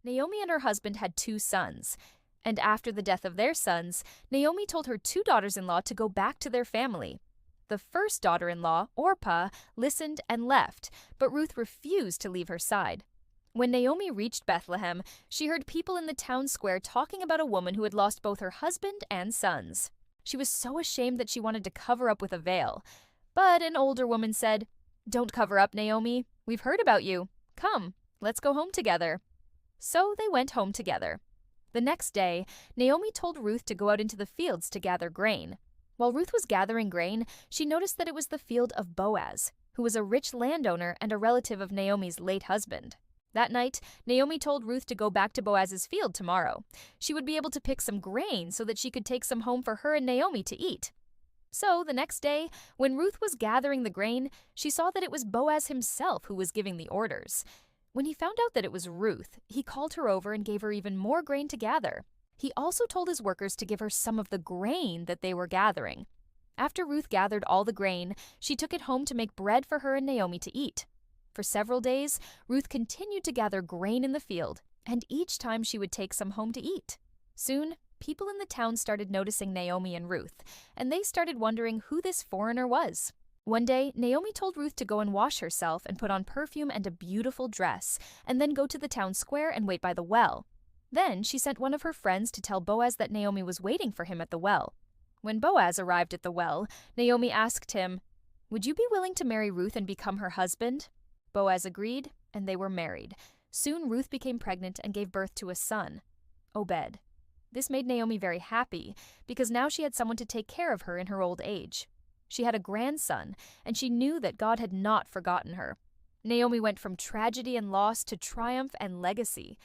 Naomi and her husband had 2 sons, and after the death of their sons, Naomi told her 2 daughters-in-law to go back to their family. The first daughter-in-law, Orpah, listened and left, but Ruth refused to leave her side. When Naomi reached Bethlehem, she heard people in the town square talking about a woman who had lost both her husband and sons. She was so ashamed that she wanted to cover up with a veil. But an older woman said, "Don't cover up, Naomi. We've heard about you. Come, let's go home together." So they went home together. The next day, Naomi told Ruth to go out into the fields to gather grain. While Ruth was gathering grain, she noticed that it was the field of Boaz, who was a rich landowner and a relative of Naomi's late husband. That night, Naomi told Ruth to go back to Boaz's field tomorrow. She would be able to pick some grain so that she could take some home for her and Naomi to eat. So the next day, when Ruth was gathering the grain, she saw that it was Boaz himself who was giving the orders. When he found out that it was Ruth, he called her over and gave her even more grain to gather. He also told his workers to give her some of the grain that they were gathering. After Ruth gathered all the grain, she took it home to make bread for her and Naomi to eat. For several days, Ruth continued to gather grain in the field, and each time she would take some home to eat. Soon, people in the town started noticing Naomi and Ruth, and they started wondering who this foreigner was. One day, Naomi told Ruth to go and wash herself and put on perfume and a beautiful dress, and then go to the town square and wait by the well. Then she sent one of her friends to tell Boaz that Naomi was waiting for him at the well. When Boaz arrived at the well, Naomi asked him, "Would you be willing to marry Ruth and become her husband?" Boaz agreed, and they were married. Soon Ruth became pregnant and gave birth to a son, Obed. This made Naomi very happy, because now she had someone to take care of her in her old age. She had a grandson, and she knew that God had not forgotten her. Naomi went from tragedy and loss to triumph and legacy.